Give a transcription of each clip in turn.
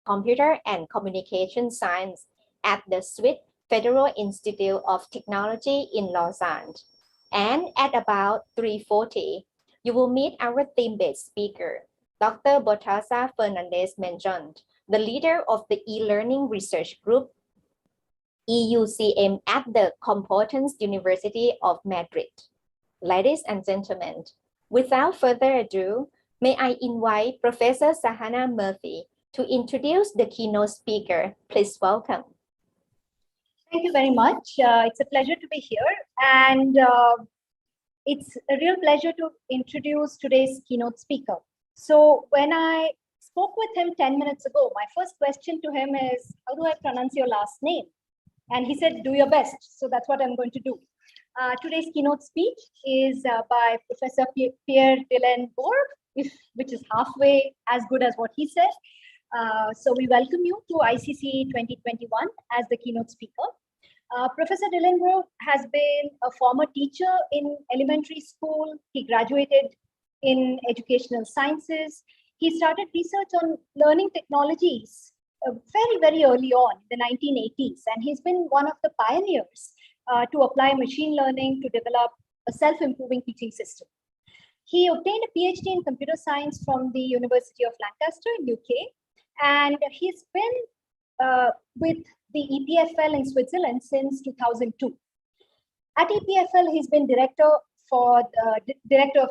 Computer and Communication Science at the Swiss Federal Institute of Technology in Lausanne. And at about 3:40, you will meet our theme-based speaker, Dr. Baltasar Fernandez Menjon, the leader of the e-learning research group EUCM at the Complutense University of Madrid. Ladies and gentlemen, without further ado, may I invite Professor Sahana Murthy to introduce the keynote speaker. Please welcome. Thank you very much. It's a pleasure to be here, and it's a real pleasure to introduce today's keynote speaker. So when I spoke with him 10 minutes ago, my first question to him is, how do I pronounce your last name? And he said, do your best. So that's what I'm going to do. Today's keynote speech is by Professor Pierre DILLENBOURG, which is halfway as good as what he said. So we welcome you to ICC 2021 as the keynote speaker. Professor DILLENBOURG has been a former teacher in elementary school. He graduated in educational sciences. He started research on learning technologies very, very early on, in the 1980s. And he's been one of the pioneers to apply machine learning to develop a self-improving teaching system. He obtained a PhD in computer science from the University of Lancaster in UK. And he's been with the EPFL in Switzerland since 2002. At EPFL, he's been director of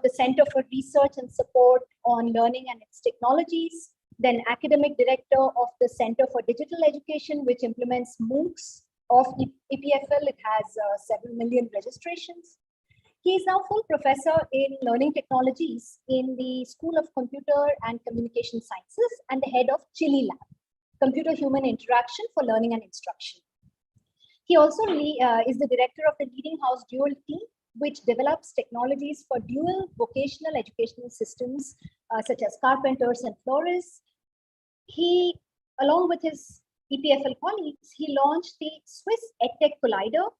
the Center for Research and Support on Learning and its Technologies, then academic director of the Center for Digital Education, which implements MOOCs of EPFL. It has several million registrations. He is now full professor in learning technologies in the School of Computer and Communication Sciences and the head of Chili Lab, Computer-Human Interaction for Learning and Instruction. He also is the director of the leading house Dual team, which develops technologies for dual vocational educational systems, such as carpenters and florists. He, along with his EPFL colleagues, he launched the Swiss EdTech Collider,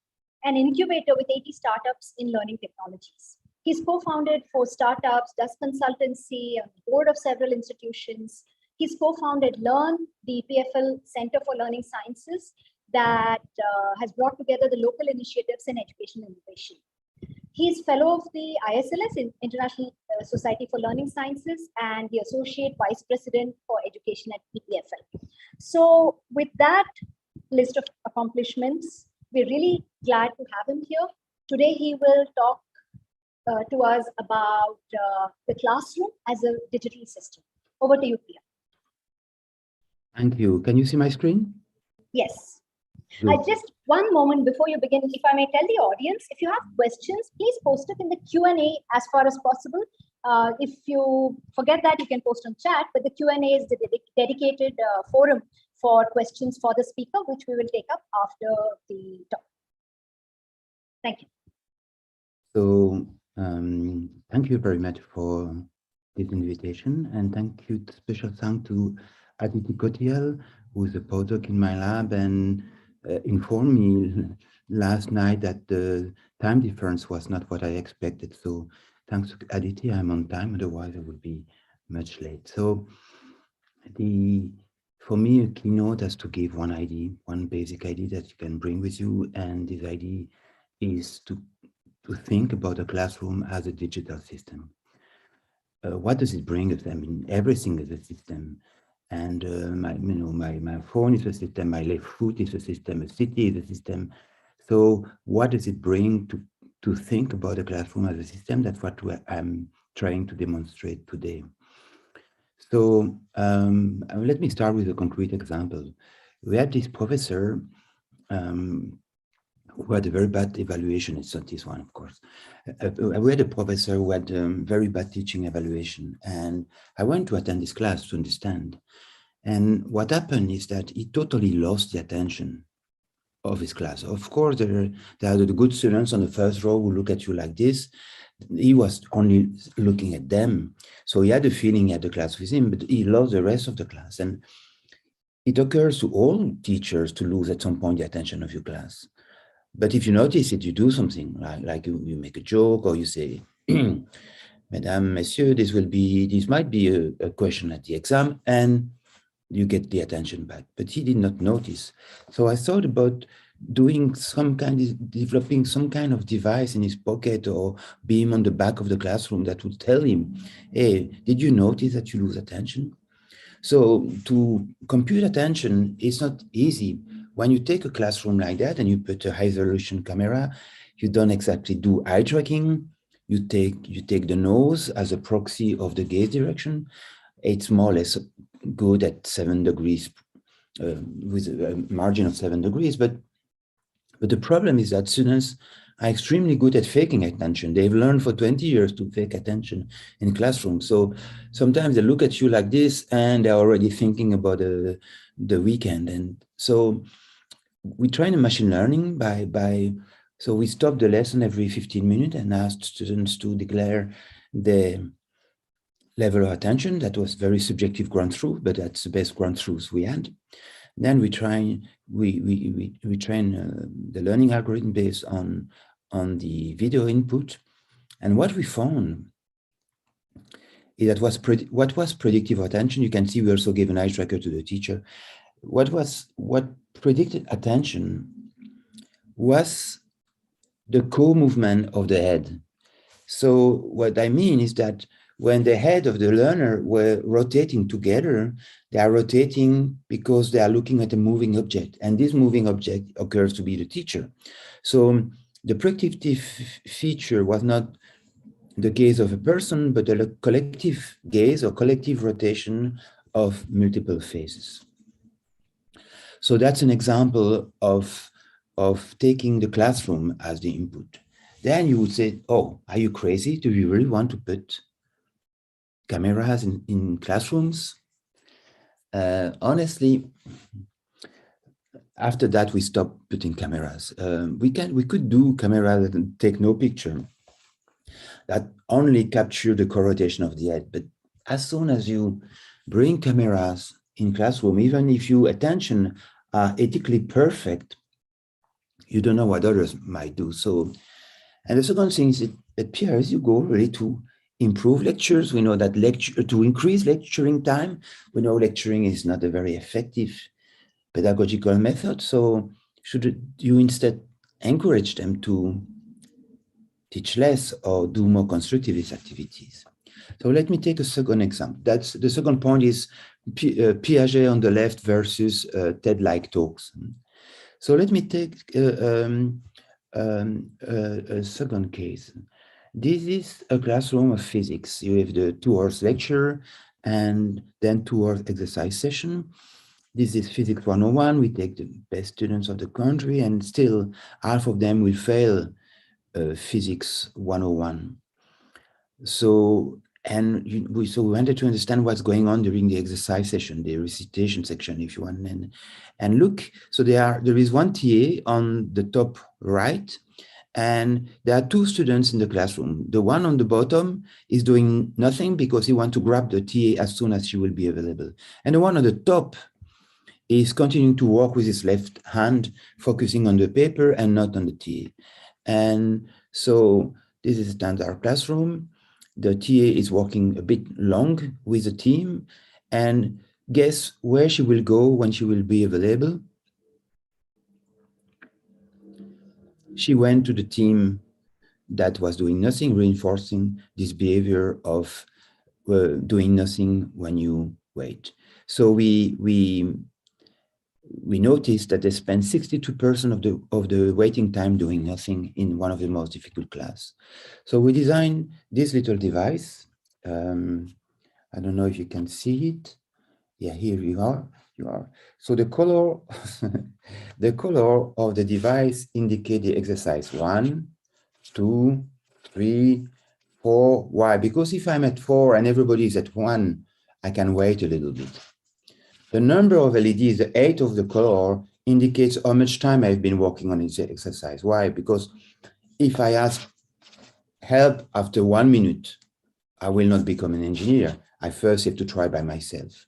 an incubator with 80 startups in learning technologies. He's co-founded 4 startups, does consultancy, on the board of several institutions. He's co-founded Learn, the EPFL Center for Learning Sciences that has brought together the local initiatives in education innovation. He's fellow of the ISLS, International Society for Learning Sciences, and the Associate Vice President for Education at EPFL. So with that list of accomplishments, we're really glad to have him here. Today, he will talk to us about the classroom as a digital system. Over to you, Pierre. Thank you. Can you see my screen? Yes. Just one moment before you begin, if I may tell the audience, if you have questions, please post it in the Q&A as far as possible. If you forget that, you can post on chat, but the Q&A is the dedicated forum for questions for the speaker, which we will take up after the talk. Thank you. So thank you very much for this invitation, and thank you, special thanks to Aditi Kotial, who is a postdoc in my lab and informed me last night that the time difference was not what I expected. So thanks to Aditi, I'm on time, otherwise I would be much late. So for me, a keynote has to give one idea, one basic idea that you can bring with you. And this idea is to think about a classroom as a digital system. What does it bring us? I mean, everything is a system. And my phone is a system, my left foot is a system, a city is a system. So what does it bring to think about a classroom as a system? That's what I'm trying to demonstrate today. So let me start with a concrete example. We had this professor who had a very bad evaluation. It's not this one, of course. We had a professor who had very bad teaching evaluation, and I went to attend this class to understand. And what happened is that he totally lost the attention of his class. Of course, there are the good students on the first row who look at you like this. He was only looking at them. So he had a feeling he had the class with him, but he lost the rest of the class. And it occurs to all teachers to lose at some point the attention of your class. But if you notice it, you do something like you make a joke, or you say, Mesdames, Messieurs, this might be a question at the exam, and you get the attention back. But he did not notice. So I thought about doing developing some kind of device in his pocket or beam on the back of the classroom that would tell him, hey, did you notice that you lose attention? So to compute attention, it's not easy. When you take a classroom like that and you put a high resolution camera, you don't exactly do eye tracking. You take the nose as a proxy of the gaze direction. It's more or less good at 7 degrees, with a margin of 7 degrees. But the problem is that students are extremely good at faking attention. They've learned for 20 years to fake attention in classrooms. So sometimes they look at you like this and they're already thinking about the weekend. And so we train in machine learning so we stop the lesson every 15 minutes and asked students to declare the level of attention. That was very subjective ground truth, but that's the best ground truth we had. Then we train the learning algorithm based on the video input. And what we found is that what was predictive attention. You can see we also gave an eye tracker to the teacher. What predicted attention was the co-movement of the head. So what I mean is that when the head of the learner were rotating together, they are rotating because they are looking at a moving object, and this moving object occurs to be the teacher. So the predictive feature was not the gaze of a person, but a collective gaze or collective rotation of multiple faces. So that's an example of taking the classroom as the input. Then you would say, oh, are you crazy? Do you really want to put cameras in classrooms? Honestly, after that, we stopped putting cameras. We could do cameras that take no picture, that only capture the co-rotation of the head. But as soon as you bring cameras in classroom, even if your attention are ethically perfect, you don't know what others might do. So, and the second thing is that Pierre, as you go really to improve lectures, we know that to increase lecturing time, we know lecturing is not a very effective pedagogical method. So should you instead encourage them to teach less or do more constructivist activities? So let me take a second example. That's the second point is Piaget on the left versus TED-like talks. So let me take a second case. This is a classroom of physics. You have the 2 hours lecture and then 2 hours exercise session. This is Physics 101. We take the best students of the country, and still half of them will fail Physics 101. So we wanted to understand what's going on during the exercise session, the recitation section, if you want. And look, so there is one TA on the top right, and there are 2 students in the classroom. The one on the bottom is doing nothing because he wants to grab the TA as soon as she will be available. And the one on the top is continuing to work with his left hand, focusing on the paper and not on the TA. And so this is a standard classroom. The TA is working a bit long with the team, and guess where she will go when she will be available? She went to the team that was doing nothing, reinforcing this behavior of doing nothing when you wait. So we noticed that they spend 62% of the waiting time doing nothing in one of the most difficult class. So we designed this little device. I don't know if you can see it. Yeah, here you are. So the color, the color of the device indicate the exercise 1, 2, 3, 4. Why? Because if I'm at 4 and everybody is at 1, I can wait a little bit. The number of LEDs, the 8 of the color, indicates how much time I've been working on this exercise. Why? Because if I ask help after 1 minute, I will not become an engineer. I first have to try by myself.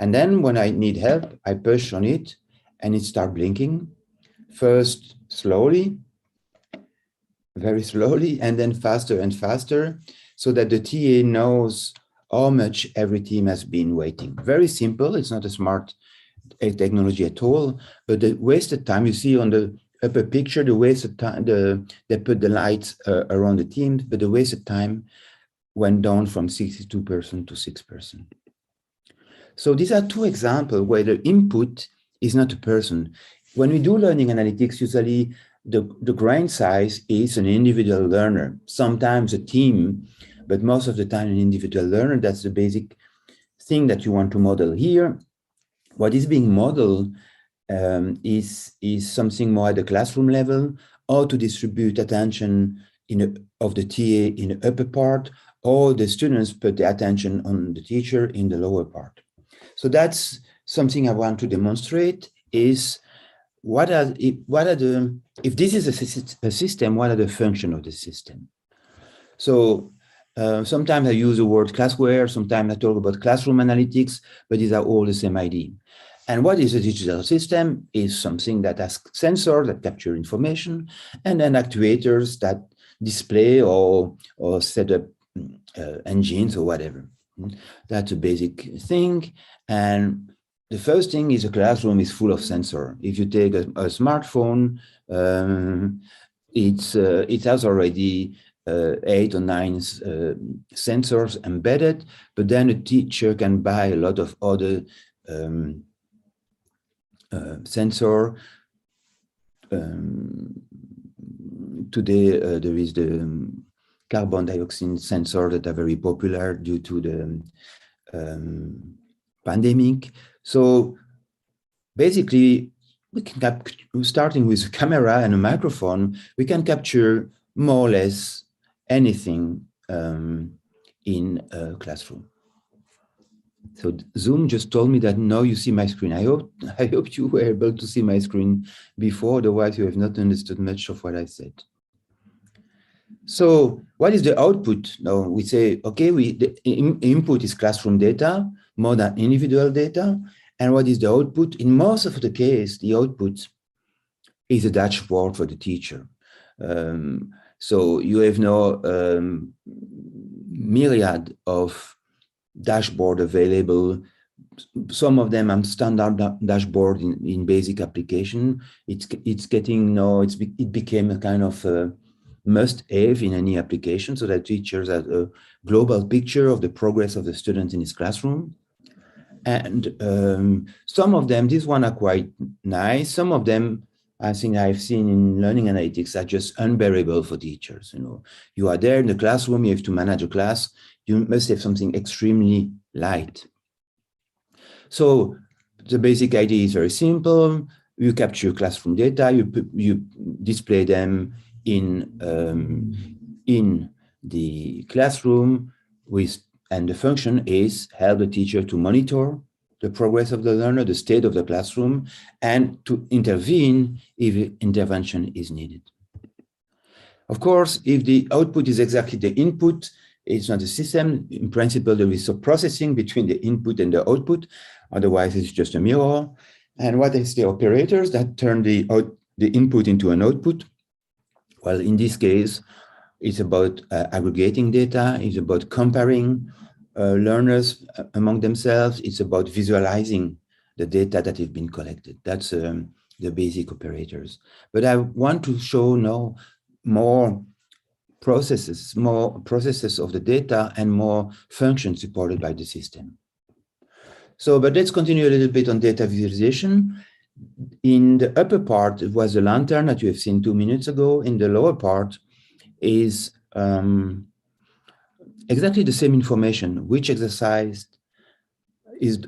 And then when I need help, I push on it and it starts blinking. First slowly, very slowly, and then faster and faster, so that the TA knows how much every team has been waiting. Very simple. It's not a smart technology at all, but the wasted time you see on the upper picture, the wasted time, they put the lights around the teams, but the wasted time went down from 62% to 6%. So these are two examples where the input is not a person. When we do learning analytics, usually the grain size is an individual learner, sometimes a team, but most of the time an individual learner. That's the basic thing that you want to model here. What is being modeled is something more at the classroom level, or to distribute attention of the TA in the upper part, or the students put the attention on the teacher in the lower part. So that's something I want to demonstrate is if this is a system, what are the functions of the system? So sometimes I use the word classware, sometimes I talk about classroom analytics, but these are all the same idea. And what is a digital system is something that has sensors that capture information, and then actuators that display or set up engines or whatever. That's a basic thing. And the first thing is a classroom is full of sensor. If you take a smartphone, it has already 8 or 9 sensors embedded, but then a teacher can buy a lot of other sensor. Today there is the carbon dioxide sensor that are very popular due to the pandemic. So basically, we can starting with a camera and a microphone, we can capture more or less anything in a classroom. So Zoom just told me that now you see my screen. I hope you were able to see my screen before, otherwise you have not understood much of what I said. So what is the output? Now we say, okay, the input is classroom data, more than individual data. And what is the output? In most of the case, the output is a dashboard for the teacher. So you have now myriad of dashboard available. Some of them are standard dashboard in basic application. It's getting now, it became a kind of must-have in any application, so that teachers have a global picture of the progress of the students in his classroom. And some of them, these one are quite nice. Some of them, I think I've seen in learning analytics, are just unbearable for teachers. You know, you are there in the classroom, you have to manage a class, you must have something extremely light. So the basic idea is very simple. You capture classroom data, you display them in the classroom and the function is help the teacher to monitor the progress of the learner, the state of the classroom, and to intervene if intervention is needed. Of course, if the output is exactly the input, it's not a system. In principle, there is some processing between the input and the output. Otherwise, it's just a mirror. And what is the operators that turn the input into an output? Well, in this case, it's about aggregating data. It's about comparing learners among themselves. It's about visualizing the data that have been collected. That's the basic operators. But I want to show now more processes of the data and more functions supported by the system. So, but let's continue a little bit on data visualization. In the upper part, it was the lantern that you have seen 2 minutes ago. In the lower part is exactly the same information, which exercise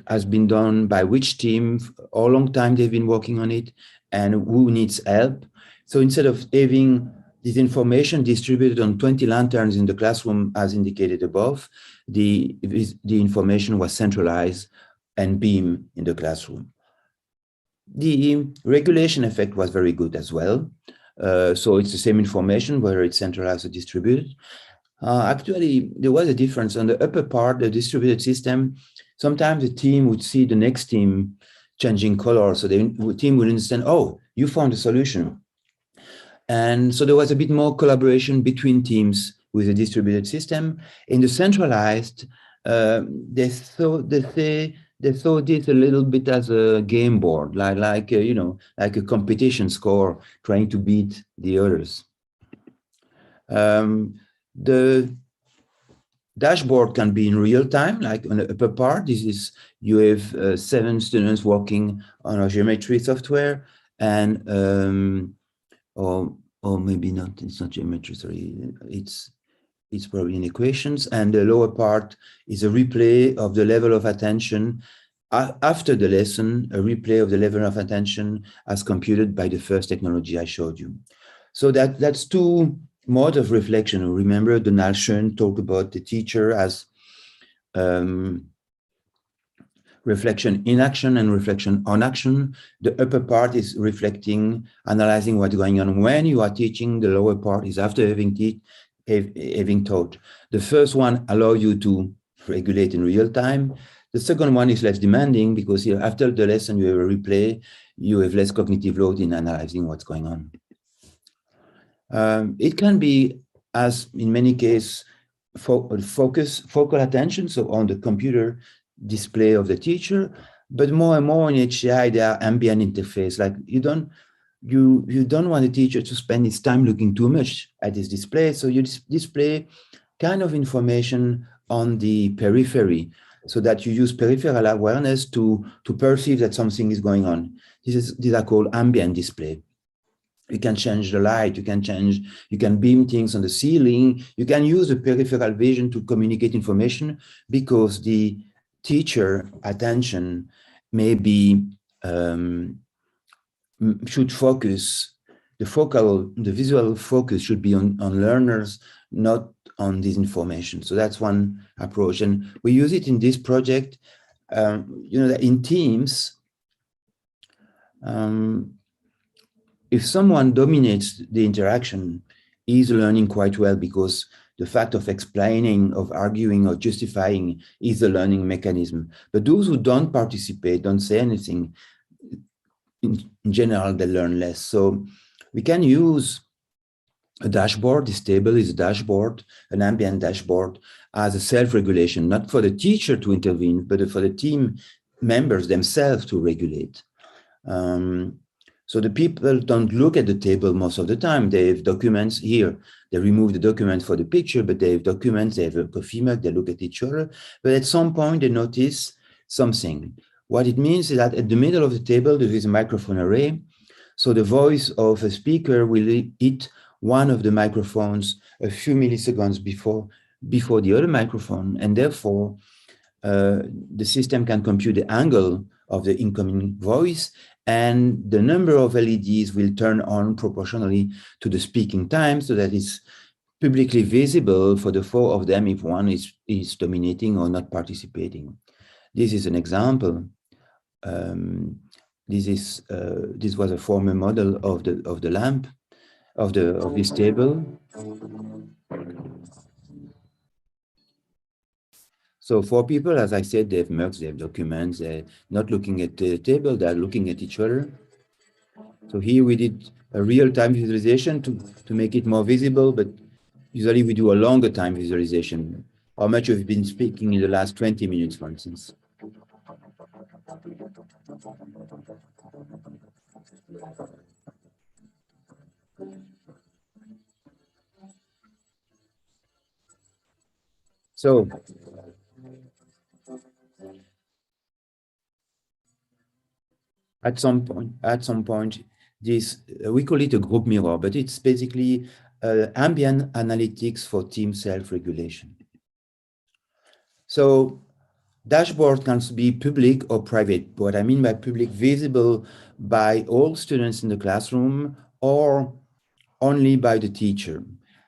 has been done by which team, how long time they've been working on it, and who needs help. So instead of having this information distributed on 20 lanterns in the classroom, as indicated above, the information was centralized and beamed in the classroom. The regulation effect was very good as well. So it's the same information, whether it's centralized or distributed. Actually, there was a difference on the upper part, the distributed system. Sometimes the team would see the next team changing color. So the team would understand, oh, you found a solution. And so there was a bit more collaboration between teams with the distributed system. In the centralized, They saw this a little bit as a game board, like you know, like a competition score, trying to beat the others. The dashboard can be in real time, like on the upper part. This is, you have 7 students working on a geometry software, and or maybe not. It's not geometry. Sorry, it's probably in equations. And the lower part is a replay of the level of attention after the lesson, a replay of the level of attention as computed by the first technology I showed you. So that's 2 modes of reflection. Remember, Donald Schoen talked about the teacher as reflection in action and reflection on action. The upper part is reflecting, analyzing what's going on when you are teaching. The lower part is after having taught. The first one allows you to regulate in real time. The second one is less demanding because after the lesson you have a replay, you have less cognitive load in analyzing what's going on. It can be, as in many cases, focal attention, so on the computer display of the teacher, but more and more in HCI there are ambient interface. Like you don't want the teacher to spend his time looking too much at his display, so you display kind of information on the periphery, so that you use peripheral awareness to perceive that something is going on. These are called ambient display. You can change the light, you can beam things on the ceiling, you can use the peripheral vision to communicate information, because the teacher attention maybe should focus, the visual focus should be on learners, not on this information. So that's one approach. And we use it in this project, you know, that in teams, if someone dominates the interaction, is learning quite well, because the fact of explaining, of arguing, or justifying is a learning mechanism. But those who don't participate, don't say anything, in general, they learn less. So we can use a dashboard. This table is a dashboard, an ambient dashboard, as a self-regulation, not for the teacher to intervene, but for the team members themselves to regulate. So the people don't look at the table most of the time. They have documents here. They remove the document for the picture, but they have documents, they have a coffee mug, they look at each other. But at some point, they notice something. What it means is that at the middle of the table, there is a microphone array. So the voice of a speaker will hit one of the microphones a few milliseconds before the other microphone. And therefore, the system can compute the angle of the incoming voice, and the number of LEDs will turn on proportionally to the speaking time, so that it's publicly visible for the 4 of them if one is dominating or not participating. This is an example. This was a former model of the lamp of this table. So 4 people, as I said, they have mugs, they have documents, they're not looking at the table, they're looking at each other. So here we did a real-time visualization to make it more visible, but usually we do a longer time visualization. How much have you been speaking in the last 20 minutes, for instance? So at some point, this we call it a group mirror, but it's basically ambient analytics for team self-regulation. So dashboard can be public or private. What I mean by public, visible by all students in the classroom or only by the teacher.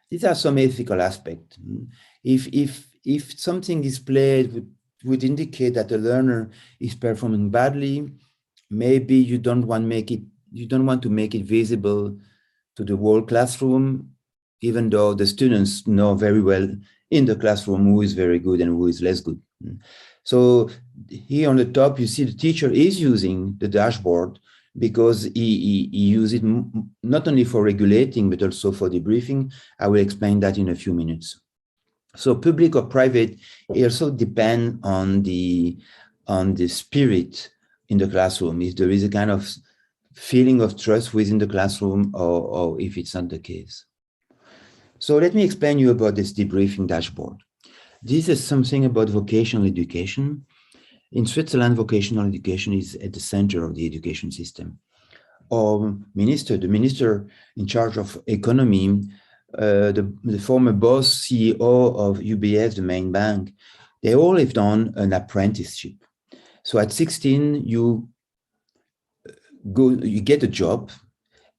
These are some ethical aspects. If something displayed would indicate that the learner is performing badly, maybe you don't want to make it visible to the whole classroom, even though the students know very well in the classroom who is very good and who is less good. So here on the top, you see the teacher is using the dashboard because he uses it not only for regulating, but also for debriefing. I will explain that in a few minutes. So public or private, it also depends on the spirit in the classroom. If there is a kind of feeling of trust within the classroom, or if it's not the case. So let me explain you about this debriefing dashboard. This is something about vocational education. In Switzerland, vocational education is at the center of the education system. Our minister, the minister in charge of economy, the former boss CEO of UBS, the main bank, they all have done an apprenticeship. So at 16, you get a job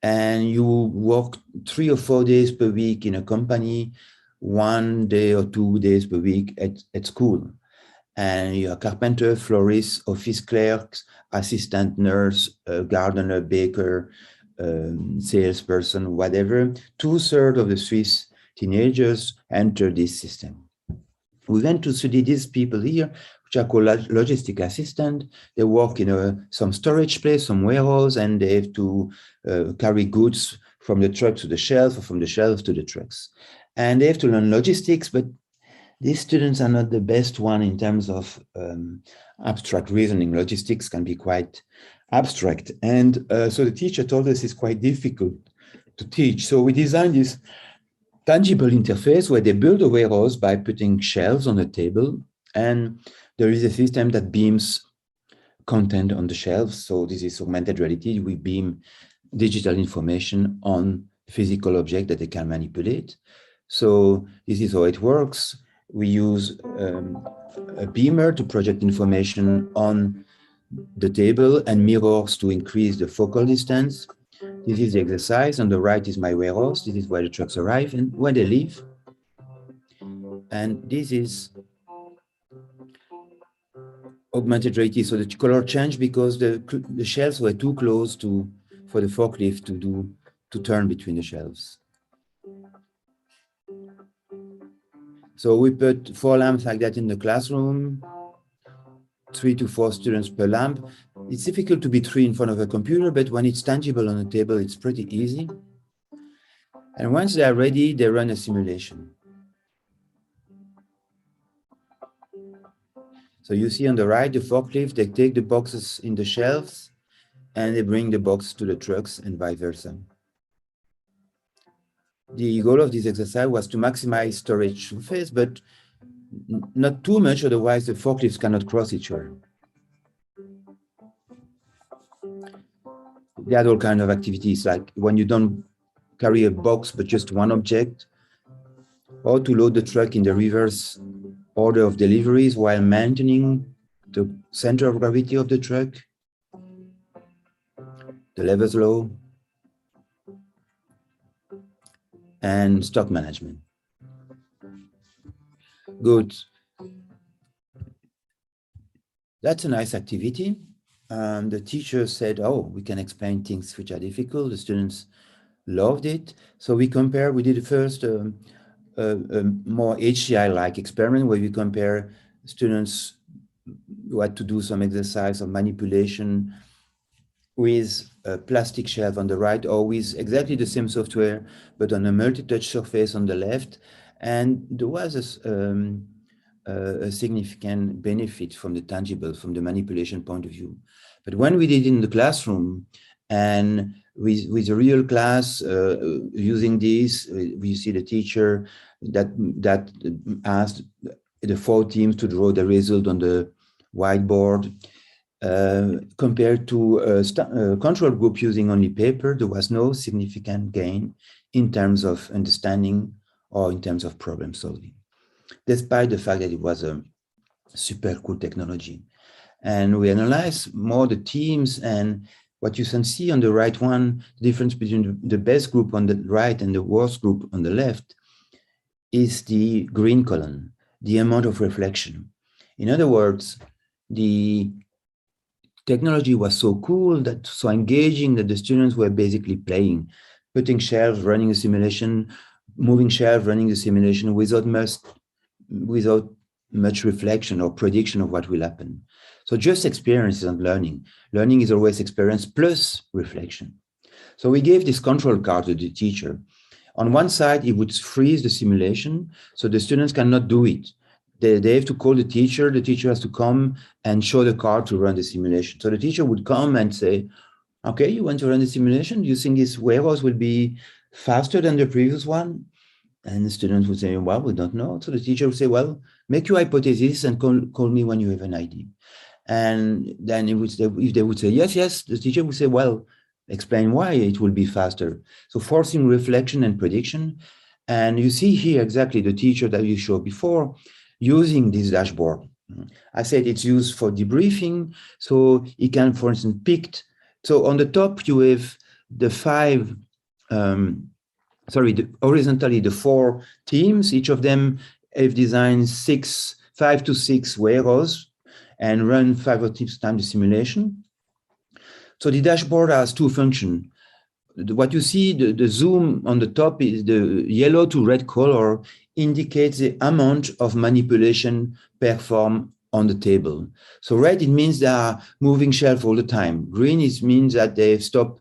and you work 3 or 4 days per week in a company, 1 day or 2 days per week at school. And you're a carpenter, florist, office clerks, assistant nurse, gardener, baker, salesperson, whatever. 2/3 of the Swiss teenagers enter this system. We went to study these people here, which are called logistic assistant. They work in some storage place, some warehouse, and they have to carry goods from the truck to the shelf, or from the shelf to the trucks. And they have to learn logistics, but these students are not the best one in terms of abstract reasoning. Logistics can be quite abstract. And so the teacher told us it's quite difficult to teach. So we designed this tangible interface where they build a warehouse by putting shelves on a table. And there is a system that beams content on the shelves. So this is augmented reality. We beam digital information on physical object that they can manipulate. So this is how it works. We use a beamer to project information on the table and mirrors to increase the focal distance. This is the exercise. On the right is my warehouse. This is where the trucks arrive and when they leave. And this is augmented reality. So the color changed because the shelves were too close for the forklift to turn between the shelves. So we put 4 lamps like that in the classroom, 3 to 4 students per lamp. It's difficult to be 3 in front of a computer, but when it's tangible on the table, it's pretty easy. And once they are ready, they run a simulation. So you see on the right, the forklift, they take the boxes in the shelves and they bring the box to the trucks and vice versa. The goal of this exercise was to maximize storage surface, but not too much, otherwise the forklifts cannot cross each other. They had all kinds of activities, like when you don't carry a box, but just one object, or to load the truck in the reverse order of deliveries while maintaining the center of gravity of the truck, the levers low, and stock management. Good. That's a nice activity. The teacher said, oh, we can explain things which are difficult. The students loved it. So we did first a more HCI-like experiment where we compare students who had to do some exercise of manipulation with a plastic shelf on the right, or with exactly the same software, but on a multi-touch surface on the left. And there was a significant benefit from the tangible, from the manipulation point of view. But when we did it in the classroom and with a real class using this, we see the teacher that asked the 4 teams to draw the result on the whiteboard. Compared to a control group using only paper, there was no significant gain in terms of understanding or in terms of problem solving, despite the fact that it was a super cool technology. And we analyzed more the teams, and what you can see on the right one, the difference between the best group on the right and the worst group on the left is the green column, the amount of reflection. In other words, the technology was so cool, so engaging, that the students were basically playing, putting shelves, running a simulation, moving shelves, running the simulation without much reflection or prediction of what will happen. So just experience isn't learning. Learning is always experience plus reflection. So we gave this control card to the teacher. On one side, it would freeze the simulation, so the students cannot do it. They have to call the teacher has to come and show the card to run the simulation. So the teacher would come and say, okay, you want to run the simulation? Do you think this warehouse will be faster than the previous one? And the students would say, well, we don't know. So the teacher would say, well, make your hypothesis and call me when you have an idea. And then if they would say, yes, the teacher would say, well, explain why it will be faster. So forcing reflection and prediction. And you see here exactly the teacher that you showed before using this dashboard. I said it's used for debriefing. So he can, for instance, pick. So on the top, you have the horizontally, the 4 teams. Each of them have designed 5 to 6 warehouses and run 5 or 6 times the simulation. So the dashboard has 2 functions. What you see, the zoom on the top is the yellow to red color indicates the amount of manipulation performed on the table. So red, it means they are moving shelf all the time. Green, it means that they've stopped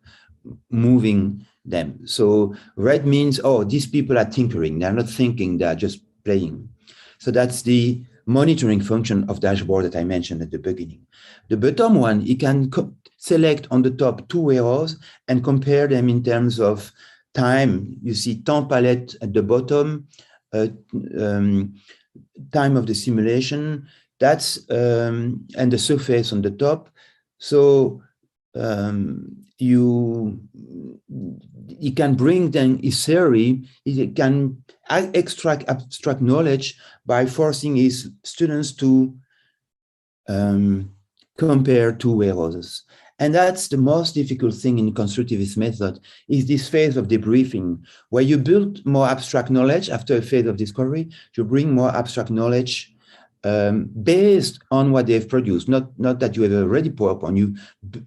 moving them. So red means, oh, these people are tinkering. They're not thinking, they're just playing. So that's the monitoring function of dashboard that I mentioned at the beginning. The bottom one, you can select on the top 2 arrows and compare them in terms of time. You see temps palette at the bottom, time of the simulation, that's and the surface on the top. So you can bring then his theory, he can extract abstract knowledge by forcing his students to compare 2 warehouses. And that's the most difficult thing in constructivist method, is this phase of debriefing, where you build more abstract knowledge after a phase of discovery. You bring more abstract knowledge based on what they've produced, not that you have already put up on.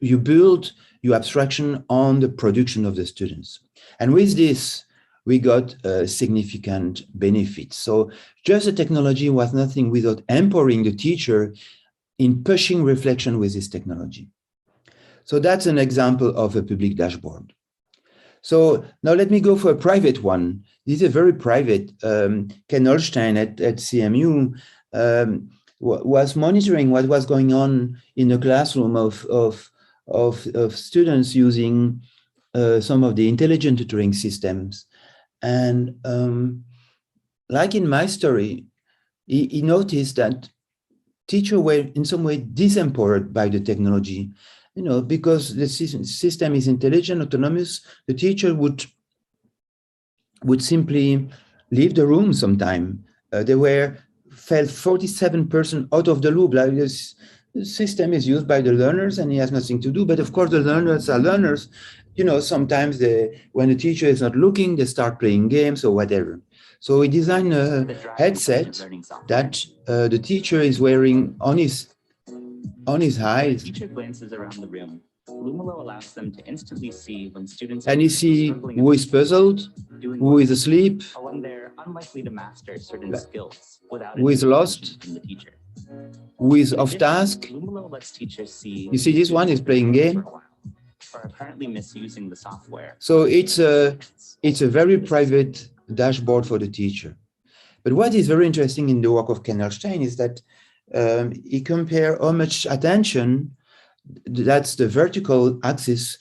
You build your abstraction on the production of the students. And with this, we got significant benefits. So just the technology was nothing without empowering the teacher in pushing reflection with this technology. So that's an example of a public dashboard. So now let me go for a private one. This is a very private. Ken Holstein at CMU was monitoring what was going on in the classroom of students using some of the intelligent tutoring systems. And like in my story, he noticed that teachers were in some way disempowered by the technology. You know, because the system is intelligent, autonomous, the teacher would simply leave the room sometime. They felt 47% out of the loop. Like this system is used by the learners and he has nothing to do. But of course, the learners are learners. You know, sometimes when the teacher is not looking, they start playing games or whatever. So we designed a headset that the teacher is wearing on his eyes. The teacher glances around the room. Lumilo allows them to instantly see when students and you see who is puzzled, who is asleep, or when they're unlikely to master certain skills without who is lost, from the teacher. who is off task. Lumilo lets teachers see. You see, this one is playing game. Or apparently misusing the software. So it's a very private dashboard for the teacher. But what is very interesting in the work of Ken Holstein is that he compared how much attention, that's the vertical axis,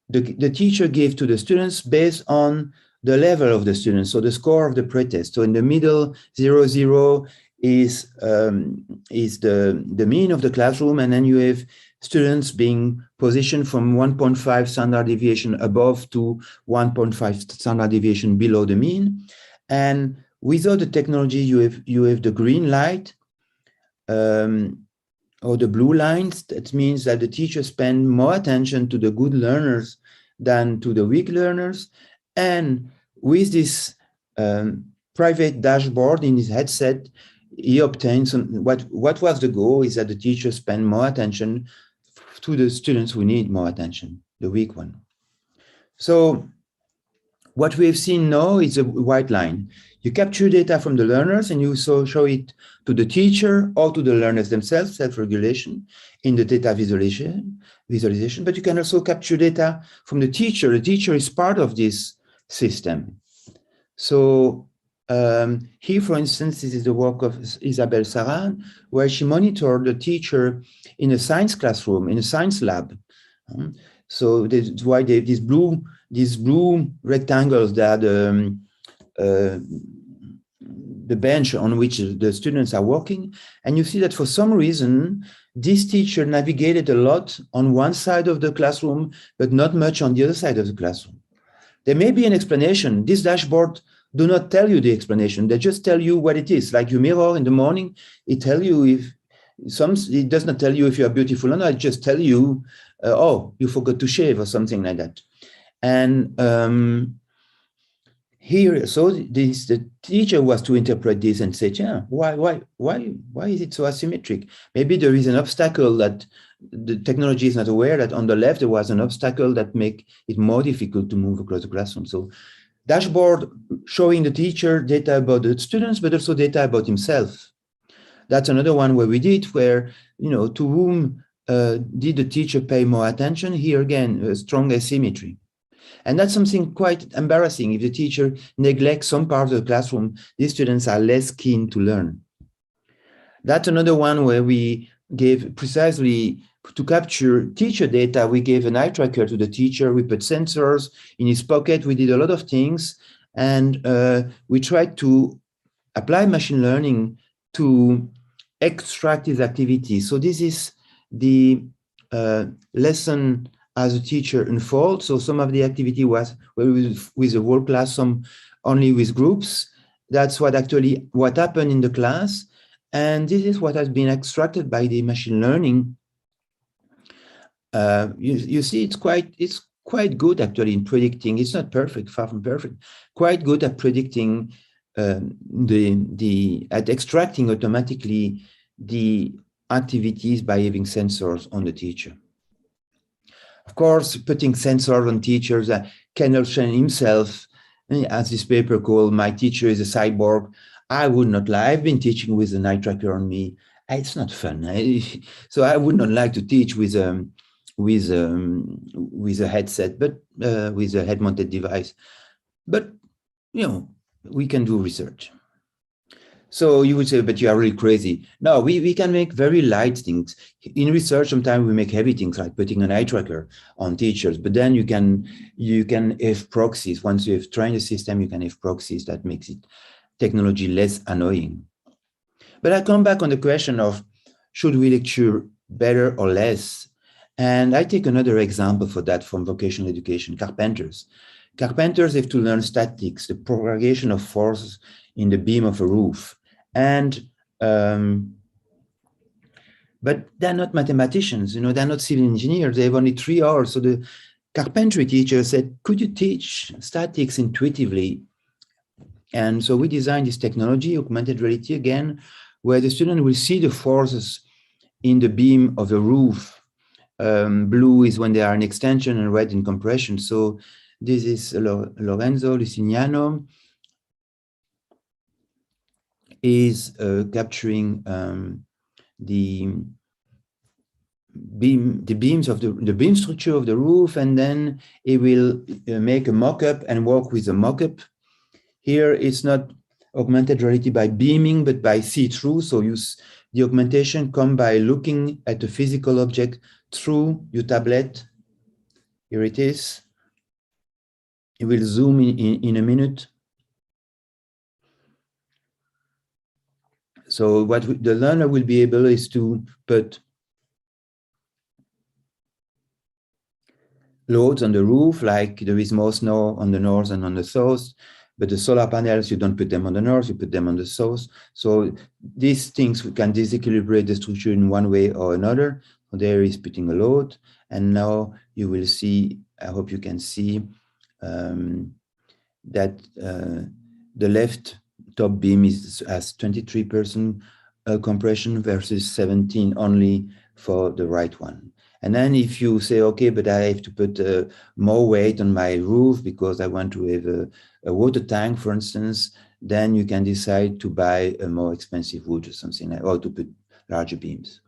the teacher gave to the students based on the level of the students, so the score of the pretest. So in the middle, 0, 0 is the mean of the classroom, and then you have students being positioned from 1.5 standard deviation above to 1.5 standard deviation below the mean. And without the technology, you have the green light, or the blue lines. That means that the teacher spend more attention to the good learners than to the weak learners. And with this private dashboard in his headset, he obtained what was the goal is that the teacher spend more attention to the students who need more attention, the weak one. So what we have seen now is a white line. You capture data from the learners and you show it to the teacher or to the learners themselves, self-regulation in the data visualization, but you can also capture data from the teacher. The teacher is part of this system. So here, for instance, this is the work of Isabelle Saran, where she monitored the teacher in a science classroom, in a science lab. So that's why these blue rectangles that the bench on which the students are working. And you see that for some reason, this teacher navigated a lot on one side of the classroom, but not much on the other side of the classroom. There may be an explanation. This dashboard do not tell you the explanation. They just tell you what it is. Like you mirror in the morning, it tells you it does not tell you if you are beautiful or not. It just tell you, oh, you forgot to shave or something like that. And here, so the teacher was to interpret this and say, yeah, why is it so asymmetric? Maybe there is an obstacle that the technology is not aware that on the left there was an obstacle that make it more difficult to move across the classroom. So dashboard showing the teacher data about the students, but also data about himself. That's another one where we did, where, to whom did the teacher pay more attention? Here again, a strong asymmetry. And that's something quite embarrassing. If the teacher neglects some part of the classroom, these students are less keen to learn. That's another one where we gave precisely to capture teacher data. We gave an eye tracker to the teacher. We put sensors in his pocket. We did a lot of things. And we tried to apply machine learning to extract his activity. So this is the lesson as a teacher unfolds. So some of the activity was with the whole class, some only with groups. That's what happened in the class. And this is what has been extracted by the machine learning. You see, it's quite good actually in predicting. It's not perfect, far from perfect. Quite good at predicting at extracting automatically the activities by having sensors on the teacher. Of course, putting sensors on teachers, Ken Olsen himself, as this paper called "My Teacher is a Cyborg." I would not lie. I've been teaching with an eye tracker on me. It's not fun. So I would not like to teach with a headset, but with a head-mounted device. But we can do research. So you would say, but you are really crazy. No, we can make very light things. In research, sometimes we make heavy things like putting an eye tracker on teachers, but then you can have proxies. Once you have trained the system, you can have proxies that makes it technology less annoying. But I come back on the question of, should we lecture better or less? And I take another example for that from vocational education, carpenters. Carpenters have to learn statics, the propagation of forces in the beam of a roof. And but they're not mathematicians, they're not civil engineers. They have only 3 hours. So the carpentry teacher said, could you teach statics intuitively? And so we designed this technology, augmented reality again, where the student will see the forces in the beam of the roof. Blue is when they are in extension and red in compression. So this is Lorenzo Lucignano is capturing the beams of the beam structure of the roof, and then it will make a mock-up and work with a mock-up. Here it's not augmented reality by beaming, but by see-through. So the augmentation come by looking at a physical object through your tablet. Here it is. It will zoom in a minute. So what the learner will be able is to put loads on the roof, like there is more snow on the north and on the south, but the solar panels, you don't put them on the north, you put them on the south. So these things can disequilibrate the structure in one way or another. So there is putting a load, and now you will see, I hope you can see that the left top beam has 23% compression versus 17 only for the right one. And then if you say, okay, but I have to put more weight on my roof because I want to have a water tank, for instance, then you can decide to buy a more expensive wood or something, or to put larger beams.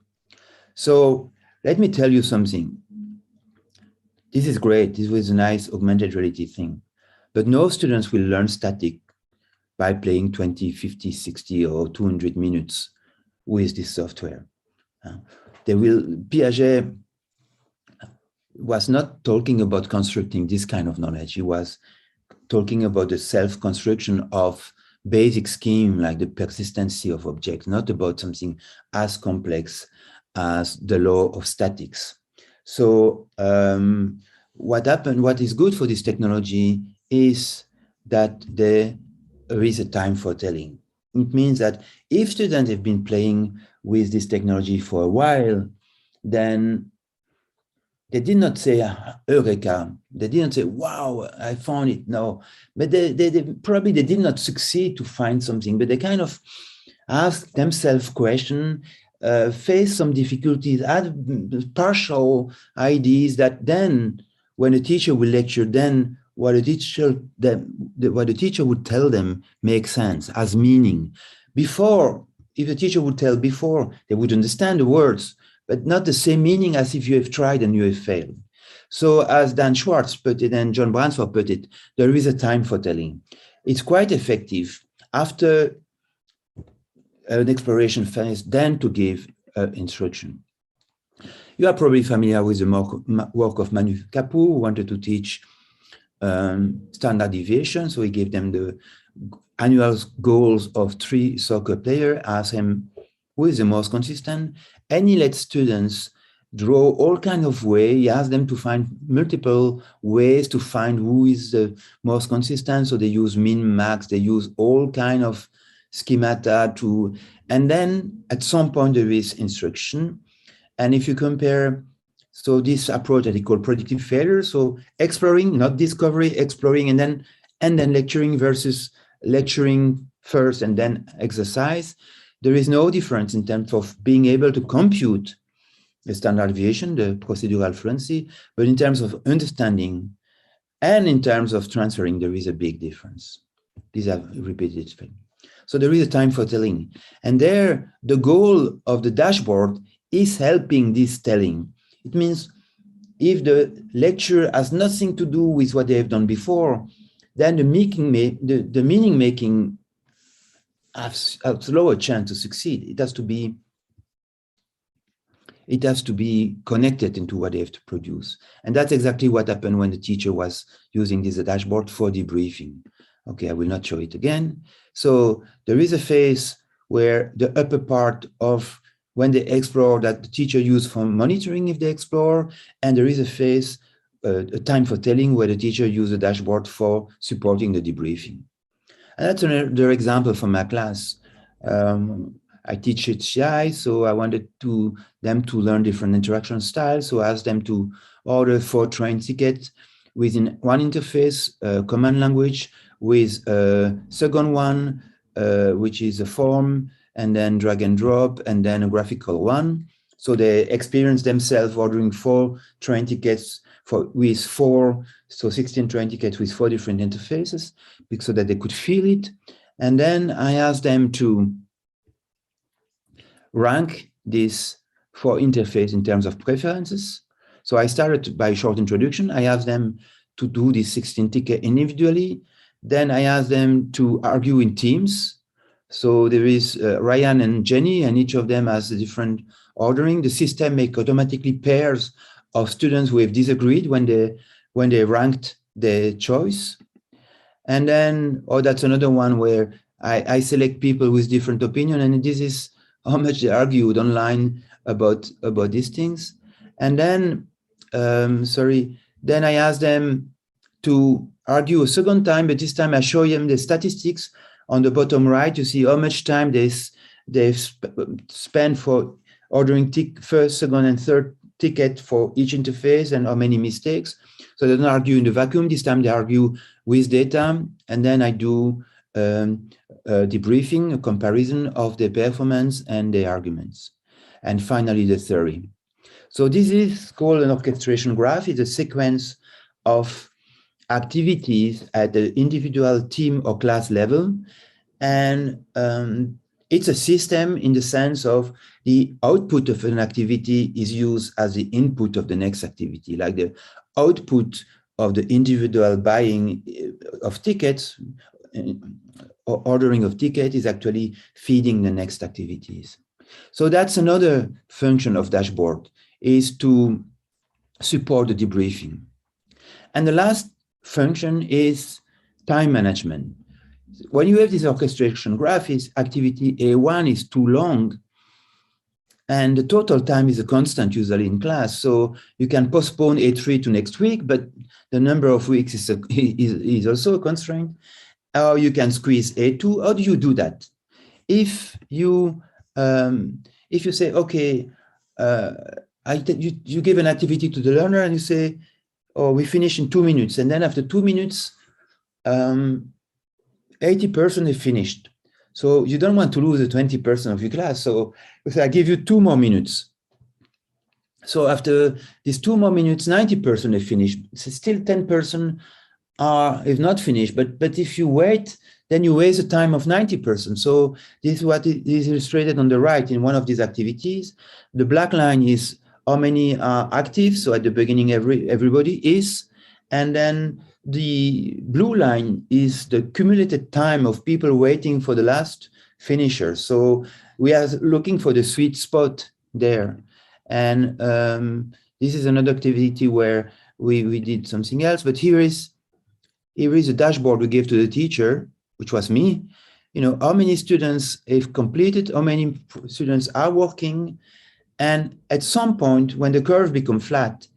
So let me tell you something. This is great. This was a nice augmented reality thing. But no students will learn static by playing 20, 50, 60, or 200 minutes with this software. Piaget was not talking about constructing this kind of knowledge. He was talking about the self-construction of basic scheme like the persistency of objects, not about something as complex as the law of statics. So what is good for this technology is that there is a time for telling. It means that if students have been playing with this technology for a while, then they did not say, Eureka. They didn't say, wow, I found it. No, but they probably did not succeed to find something, but they kind of ask themselves questions, face some difficulties, add partial ideas that then when a teacher will lecture, then what the teacher would tell them makes sense, has meaning. Before, if the teacher would tell before, they would understand the words, but not the same meaning as if you have tried and you have failed. So as Dan Schwartz put it and John Bransford put it, there is a time for telling. It's quite effective after an exploration phase, then to give instruction. You are probably familiar with the work of Manu Kapu, who wanted to teach standard deviation. So he gave them the annual goals of 3 soccer players, asked him who is the most consistent, and he let students draw all kinds of ways. He asked them to find multiple ways to find who is the most consistent. So they use min, max, they use all kinds of schemata to, and then at some point there is instruction. And if you compare, so this approach that he called predictive failure, so exploring, not discovery, exploring and then lecturing versus lecturing first and then exercise, there is no difference in terms of being able to compute the standard deviation, the procedural fluency, but in terms of understanding and in terms of transferring, there is a big difference. These are repeated things. So there is a time for telling. And there, the goal of the dashboard is helping this telling. It means if the lecture has nothing to do with what they have done before, then the meaning making has a lower chance to succeed. It has to be connected into what they have to produce. And that's exactly what happened when the teacher was using this dashboard for debriefing. Okay, I will not show it again. So there is a phase where the upper part of when they explore that the teacher used for monitoring if they explore, and there is a phase, a time for telling where the teacher used the dashboard for supporting the debriefing. And that's another example from my class. I teach HCI, so I wanted them to learn different interaction styles. So I asked them to order 4 train tickets within one interface, command language, with a second one, which is a form, and then drag and drop, and then a graphical one. So they experience themselves ordering 4 train tickets with 16 train tickets with 4 different interfaces, so that they could feel it. And then I asked them to rank this 4 interface in terms of preferences. So I started by a short introduction. I asked them to do these 16 tickets individually. Then I asked them to argue in teams. So there is Ryan and Jenny, and each of them has a different ordering. The system makes automatically pairs of students who have disagreed when they ranked their choice. And then, that's another one where I select people with different opinion, and this is how much they argued online about these things. And then, then I asked them to argue a second time, but this time I show them the statistics. On the bottom right, you see how much time they've spent for ordering first, second, and third ticket for each interface, and how many mistakes. So they don't argue in the vacuum. This time they argue with data, and then I do debriefing, a comparison of the performance and the arguments. And finally, the theory. So this is called an orchestration graph. It's a sequence of activities at the individual team or class level. And it's a system in the sense of the output of an activity is used as the input of the next activity. Like the output of the individual buying of tickets or ordering of tickets is actually feeding the next activities. So that's another function of dashboard, is to support the debriefing. And the last function is time management. When you have this orchestration graph, is activity A1 is too long, and the total time is a constant usually in class. So you can postpone A3 to next week, but the number of weeks is also a constraint. Or you can squeeze A2. How do you do that? If you say, okay, you give an activity to the learner and you say, oh, we finish in 2 minutes. And then after 2 minutes, 80% is finished. So you don't want to lose the 20% of your class. So I give you 2 more minutes. So after these 2 more minutes, 90% is finished. So still 10% is not finished. But if you wait, then you waste the time of 90%. So this is what is illustrated on the right in one of these activities. The black line is how many are active. So at the beginning, everybody is. And then the blue line is the cumulative time of people waiting for the last finisher. So we are looking for the sweet spot there. And this is another activity where we did something else. But here is a dashboard we gave to the teacher, which was me. You know, how many students have completed, how many students are working. And at some point, when the curve becomes flat,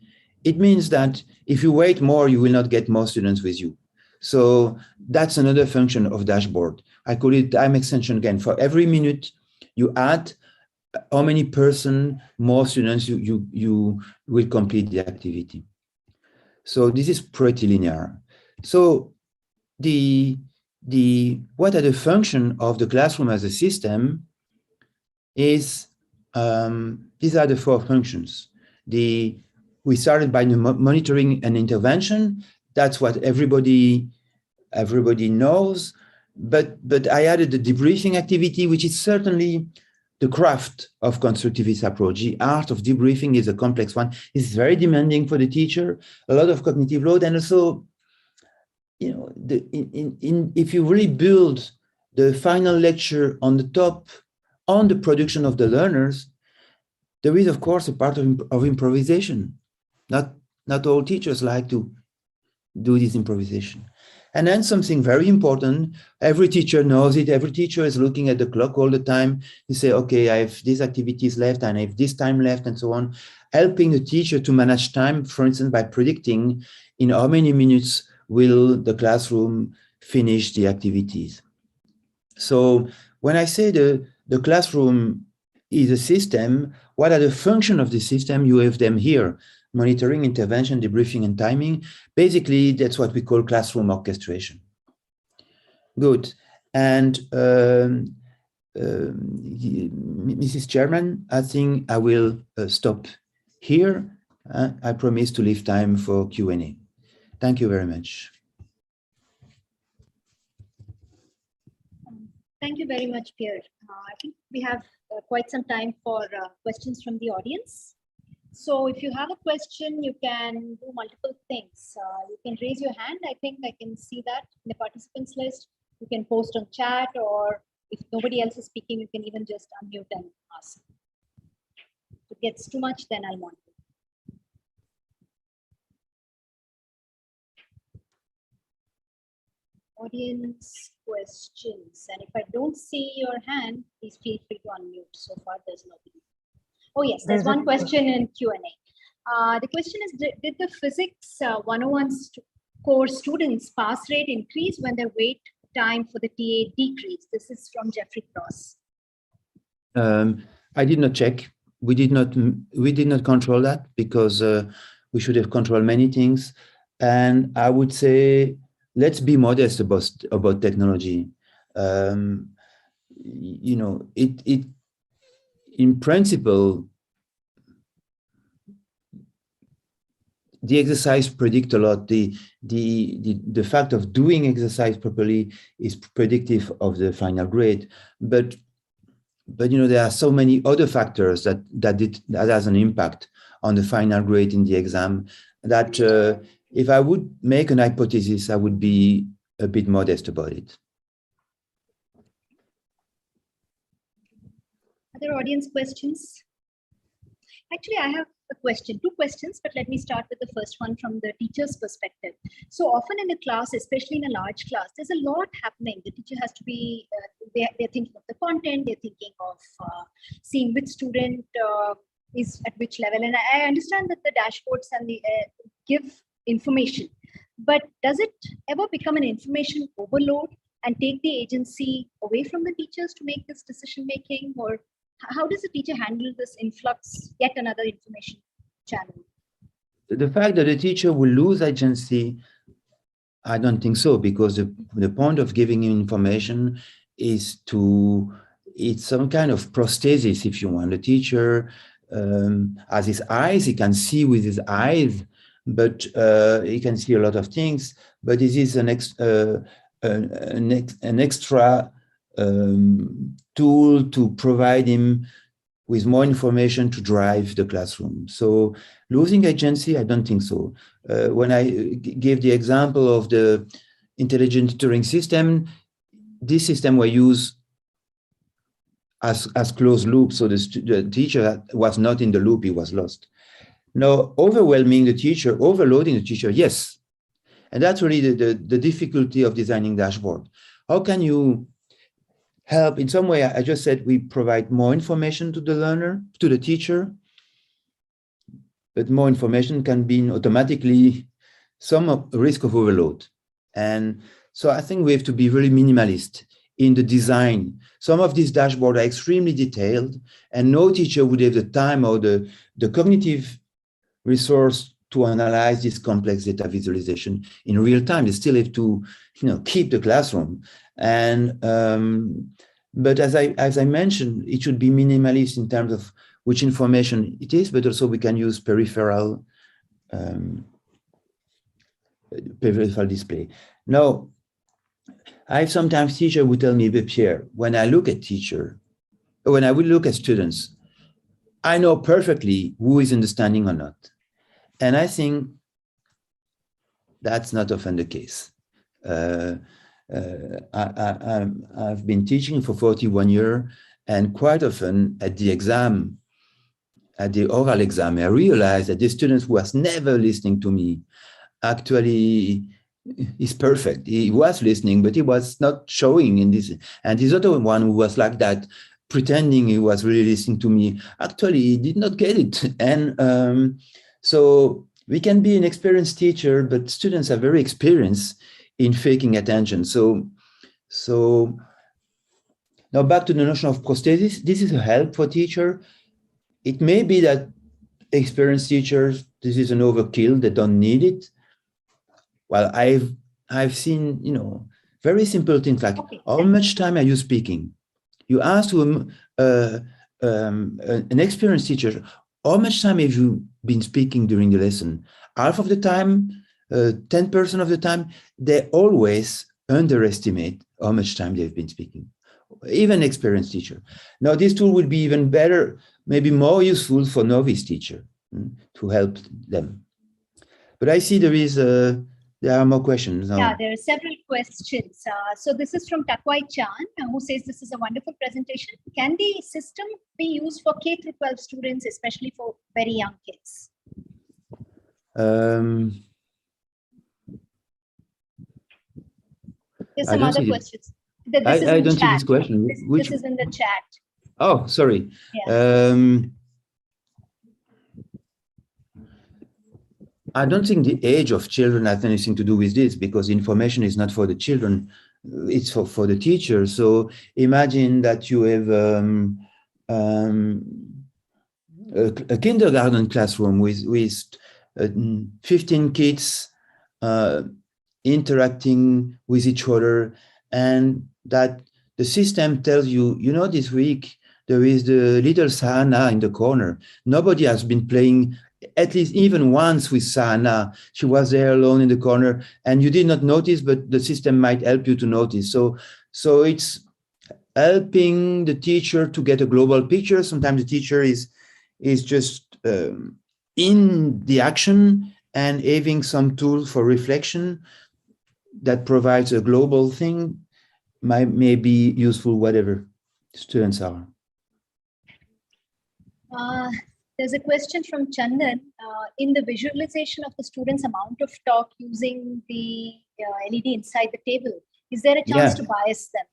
it means that if you wait more, you will not get more students with you. So that's another function of dashboard. I call it time extension again. For every minute you add, how many more students you will complete the activity. So this is pretty linear. So what are the function of the classroom as a system is, these are the 4 functions. We started by monitoring and intervention. That's what everybody knows. But I added the debriefing activity, which is certainly the craft of constructivist approach. The art of debriefing is a complex one. It's very demanding for the teacher, a lot of cognitive load, and also, you know, if you really build the final lecture on the top, on the production of the learners, there is, of course, a part of improvisation. Not all teachers like to do this improvisation. And then something very important, every teacher knows it, every teacher is looking at the clock all the time. You say, okay, I have these activities left and I have this time left and so on. Helping the teacher to manage time, for instance, by predicting in how many minutes will the classroom finish the activities. So when I say the classroom is a system, what are the functions of the system? You have them here: monitoring, intervention, debriefing, and timing. Basically, that's what we call classroom orchestration. Good. And Mrs. Chairman, I think I will stop here. I promise to leave time for Q&A. Thank you very much. Thank you very much, Pierre. I think we have quite some time for questions from the audience. So if you have a question, you can do multiple things. You can raise your hand. I think I can see that in the participants list. You can post on chat, or if nobody else is speaking, you can even just unmute and ask. If it gets too much, then I'll monitor. Audience questions. And if I don't see your hand, please feel free to unmute. So far, there's nobody. Oh, yes, there's one question in Q&A. The question is, did the Physics 101 course students' pass rate increase when their wait time for the TA decreased? This is from Jeffrey Cross. I did not check. We did not control that, because we should have controlled many things. And I would say, let's be modest about technology. You know, it in principle, the exercise predict a lot. The fact of doing exercise properly is predictive of the final grade. But you know, there are so many other factors that has an impact on the final grade in the exam, that if I would make an hypothesis, I would be a bit modest about it. Other audience questions? Actually, I have a question, two questions, but let me start with the first one from the teacher's perspective. So often in a class, especially in a large class, there's a lot happening. The teacher has to be, they're thinking of the content, they're thinking of seeing which student is at which level. And I understand that the dashboards and the give information, but does it ever become an information overload and take the agency away from the teachers to make this decision making? Or how does the teacher handle this influx, yet another information channel? The fact that the teacher will lose agency, I don't think so, because the point of giving him information is it's some kind of prosthesis, if you want. The teacher has his eyes, he can see with his eyes, but he can see a lot of things, but this is an extra tool to provide him with more information to drive the classroom. So losing agency, I don't think so. When I gave the example of the intelligent tutoring system, this system was used as closed loop, so the teacher was not in the loop, he was lost. Now, overwhelming the teacher, overloading the teacher, yes. And that's really the difficulty of designing dashboard. How can you help in some way? I just said we provide more information to the learner, to the teacher, but more information can be automatically some risk of overload. And so I think we have to be really minimalist in the design. Some of these dashboards are extremely detailed, and no teacher would have the time or the cognitive resource to analyze this complex data visualization in real time. They still have to, keep the classroom. And but as I mentioned, it should be minimalist in terms of which information it is, but also we can use peripheral display. Now, I have sometimes teachers who tell me, but Pierre, when I look at students, I know perfectly who is understanding or not. And I think that's not often the case. I've been teaching for 41 years, and quite often at the exam, at the oral exam, I realized that the student who was never listening to me actually is perfect. He was listening, but he was not showing in this. And this other one who was like that, pretending he was really listening to me, actually he did not get it. And so we can be an experienced teacher, but students are very experienced in faking attention. So now back to the notion of prosthesis. This is a help for teacher. It may be that experienced teachers, this is an overkill, they don't need it. Well, I've seen, very simple things like, how much time are you speaking? You ask to an experienced teacher, how much time have you been speaking during the lesson? Half of the time, 10% of the time, they always underestimate how much time they've been speaking, even experienced teacher. Now, this tool would be even better, maybe more useful for novice teacher to help them. But I see there are more questions now. Yeah, there are several questions. So this is from Takwai Chan, who says this is a wonderful presentation. Can the system be used for K through 12 students, especially for very young kids? There's some other questions. I don't see this question. This is in the chat. Oh, sorry. Yeah. I don't think the age of children has anything to do with this, because information is not for the children, it's for the teacher. So imagine that you have a kindergarten classroom with 15 kids interacting with each other, and that the system tells you, this week there is the little Sahana in the corner. Nobody has been playing at least even once with Sahana. She was there alone in the corner and you did not notice, but the system might help you to notice. So it's helping the teacher to get a global picture. Sometimes the teacher is just in the action and having some tools for reflection that provides a global thing may be useful, whatever students are. There's a question from Chandan. In the visualization of the students' amount of talk using the LED inside the table, is there a chance to bias them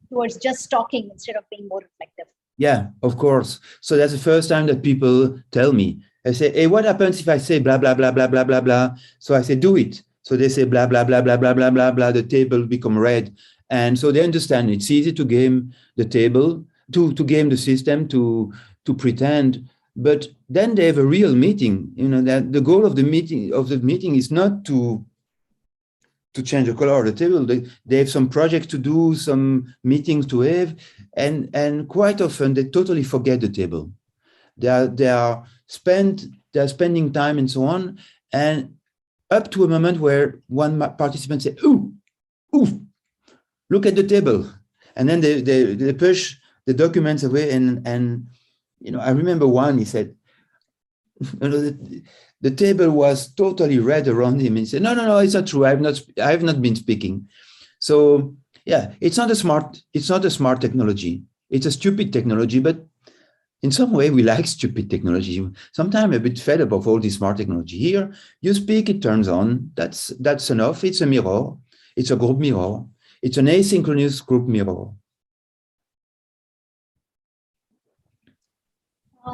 towards just talking instead of being more reflective? Yeah, of course. So that's the first time that people tell me. I say, hey, what happens if I say blah, blah, blah, blah, blah, blah, blah? So I say, do it. So they say blah, blah, blah, blah, blah, blah, blah, blah. The table become red. And so they understand it's easy to game the table, to game the system, to pretend. But then they have a real meeting. You know, that the goal of the meeting is not to change the color of the table. They have some projects to do, some meetings to have, and quite often they totally forget the table. They are spending time and so on, and up to a moment where one participant says, "Ooh, look at the table," and then they push the documents away. And you know, I remember one. He said, you know, the table was totally red around him. And he said, no, it's not true. I have not been speaking. So yeah, it's not a smart technology. It's a stupid technology, but in some way we like stupid technology. Sometimes I'm a bit fed up of all this smart technology. Here, you speak, it turns on. That's enough. It's a mirror. It's a group mirror. It's an asynchronous group mirror.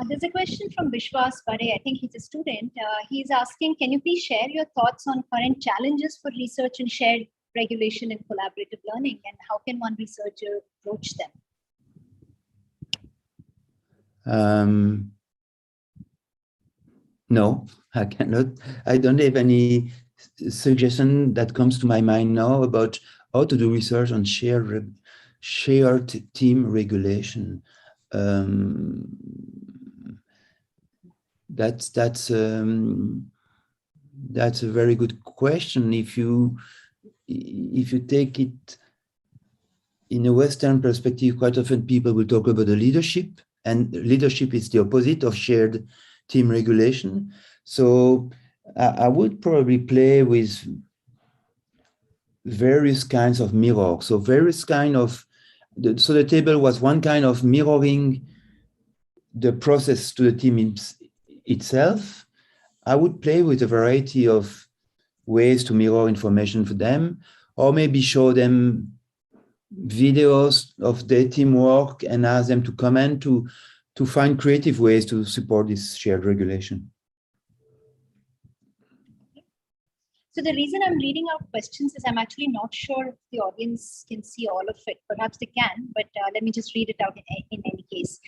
There's a question from Vishwas Pare. I think he's a student. He's asking, can you please share your thoughts on current challenges for research and shared regulation and collaborative learning, and how can one researcher approach them? No, I cannot. I don't have any suggestion that comes to my mind now about how to do research on shared team regulation. That's a very good question. If you take it in a Western perspective, quite often people will talk about the leadership, and leadership is the opposite of shared team regulation. So I would probably play with various kinds of mirror. So various kind of, so the table was one kind of mirroring the process to the team itself. I would play with a variety of ways to mirror information for them, or maybe show them videos of their teamwork and ask them to comment to find creative ways to support this shared regulation. So the reason I'm reading out questions is I'm actually not sure if the audience can see all of it. Perhaps they can, but let me just read it out in any case.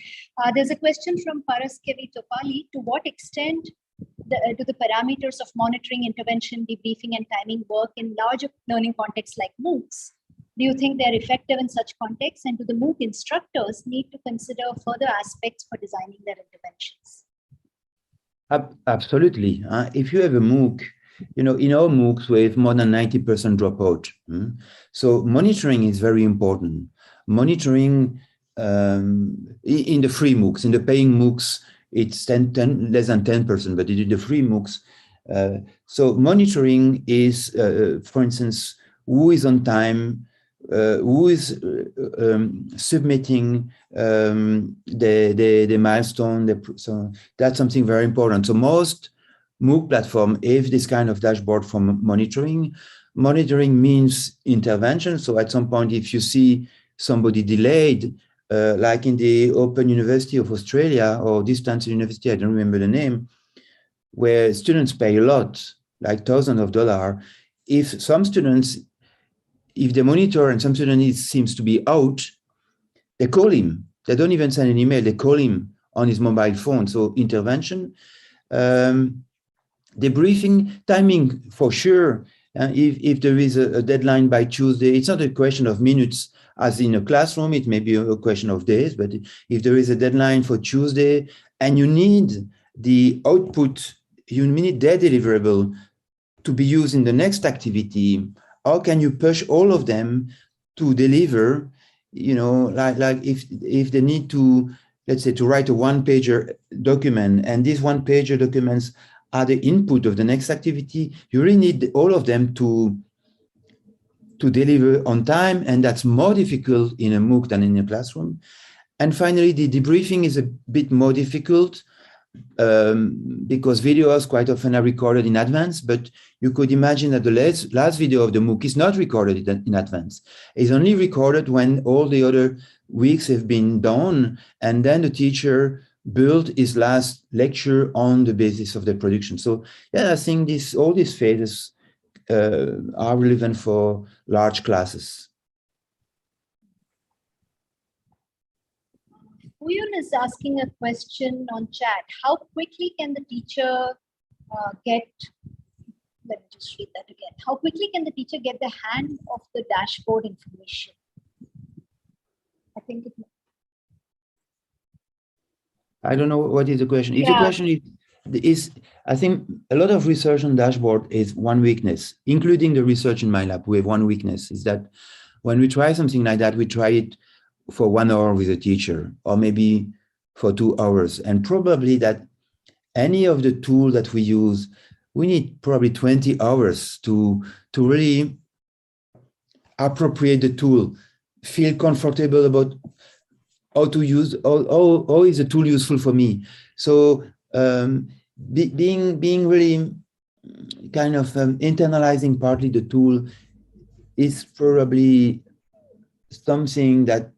There's a question from Paraskevi Topali. To what extent do the parameters of monitoring, intervention, debriefing, and timing work in larger learning contexts like MOOCs? Do you think they're effective in such contexts? And do the MOOC instructors need to consider further aspects for designing their interventions? Absolutely. If you have a MOOC, you know, in our MOOCs, we have more than 90% dropout. So monitoring is very important. Monitoring in the free MOOCs, in the paying MOOCs, it's less than 10%, but in the free MOOCs. So monitoring is, for instance, who is on time, who is submitting the milestone. So that's something very important. So most MOOC platform have this kind of dashboard for monitoring. Monitoring means intervention. So at some point, if you see somebody delayed, like in the Open University of Australia or Distance University, I don't remember the name, where students pay a lot, like thousands of dollars. If some students, if the monitor and some student seems to be out, they call him. They don't even send an email. They call him on his mobile phone. So intervention. Debriefing, timing for sure. If there is a deadline by Tuesday, it's not a question of minutes as in a classroom, it may be a question of days, but if there is a deadline for Tuesday and you need the output, you need their deliverable to be used in the next activity, how can you push all of them to deliver, you know, like if they need to, let's say, to write a one-pager document, and these one-pager documents are the input of the next activity. You really need all of them to deliver on time, and that's more difficult in a MOOC than in a classroom. And finally, the debriefing is a bit more difficult because videos quite often are recorded in advance, but you could imagine that the last video of the MOOC is not recorded in advance. It's only recorded when all the other weeks have been done, and then the teacher built his last lecture on the basis of the production. So yeah, I think all these phases are relevant for large classes. Uyun is asking a question on chat. How quickly can the teacher let me just read that again. How quickly can the teacher get the hand of the dashboard information? I think I don't know what is the question. If the question is, I think a lot of research on dashboard is one weakness, including the research in my lab. We have one weakness, is that when we try something like that, we try it for 1 hour with a teacher, or maybe for 2 hours. And probably that any of the tool that we use, we need probably 20 hours to really appropriate the tool, feel comfortable about how to use, how is the tool useful for me. So being really kind of internalizing partly the tool is probably something that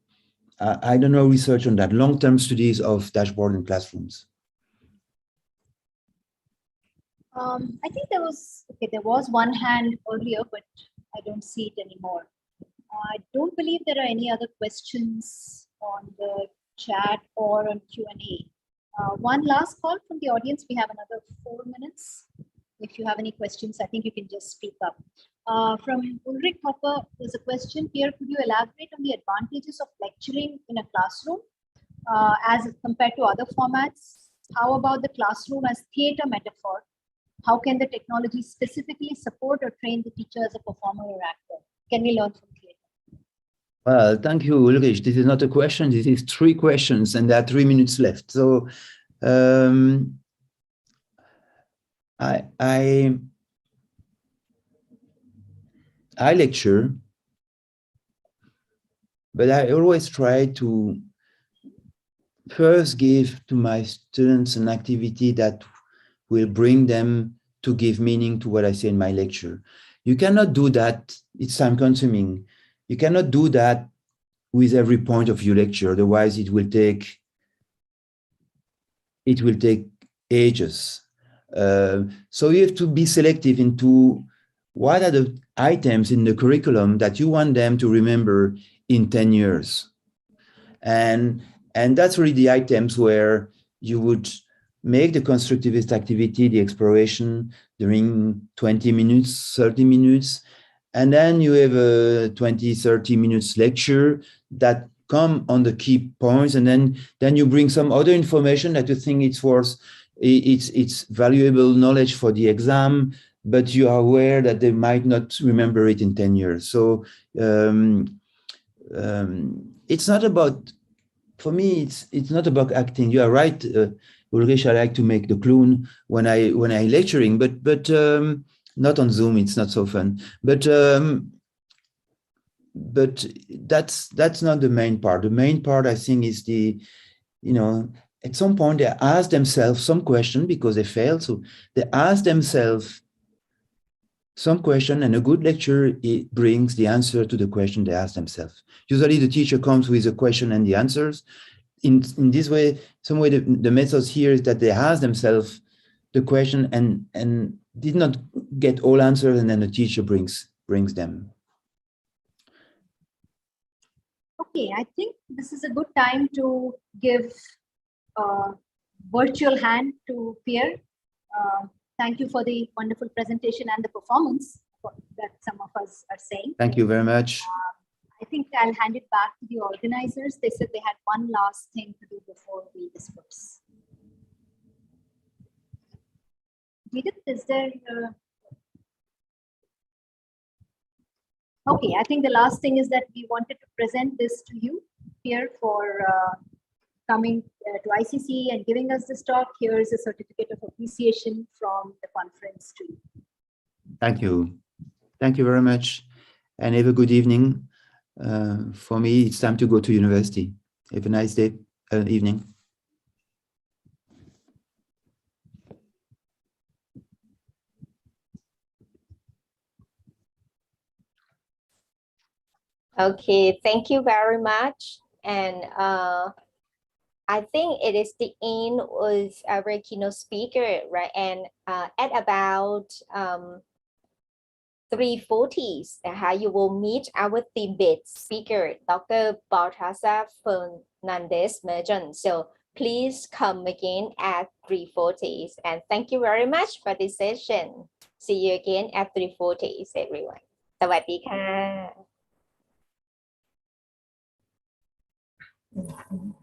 I don't know research on that, long-term studies of dashboard in classrooms. I think there was one hand earlier, but I don't see it anymore. I don't believe there are any other questions on the chat or on Q&A. One last call from the audience. We have another 4 minutes. If you have any questions, I think you can just speak up. From Ulrich Hopper, there's a question. Pierre, could you elaborate on the advantages of lecturing in a classroom as compared to other formats? How about the classroom as theater metaphor? How can the technology specifically support or train the teacher as a performer or actor? Can we learn from theater? Well, thank you, Ulrich. This is not a question. This is 3 questions, and there are 3 minutes left. So I lecture, but I always try to first give to my students an activity that will bring them to give meaning to what I say in my lecture. You cannot do that. It's time consuming. You cannot do that with every point of your lecture. Otherwise, it will take ages. So you have to be selective into what are the items in the curriculum that you want them to remember in 10 years. And that's really the items where you would make the constructivist activity, the exploration, during 20 minutes, 30 minutes. And then you have a 20, 30 minutes lecture that come on the key points. And then you bring some other information that you think it's valuable knowledge for the exam, but you are aware that they might not remember it in 10 years. So it's not about, for me, it's not about acting. You are right, Ulrich, I like to make the clown when I lecturing, but not on Zoom, it's not so fun. But that's not the main part. The main part, I think, is at some point they ask themselves some question because they failed. So they ask themselves some question, and a good lecture, it brings the answer to the question they ask themselves. Usually the teacher comes with a question and the answers. In this way, the methods here is that they ask themselves the question and did not get all answers, and then the teacher brings them. Okay, I think this is a good time to give a virtual hand to Pierre. Thank you for the wonderful presentation and the performance that some of us are saying. Thank you very much. I think I'll hand it back to the organizers. They said they had one last thing to do before we disperse. Edith, is there? Okay, I think the last thing is that we wanted to present this to you, Pierre, for coming to ICC and giving us this talk. Here is a certificate of appreciation from the conference to you. Thank you. Thank you very much. And have a good evening. For me, it's time to go to university. Have a nice day, evening. Okay, thank you very much. And I think it is the end with our keynote speaker, right? And at about 3:40, you will meet our debate speaker, Dr. Balthazar Fernandez Merchant. So please come again at 3:40. And thank you very much for this session. See you again at 3:40, everyone. สวัสดีค่ะ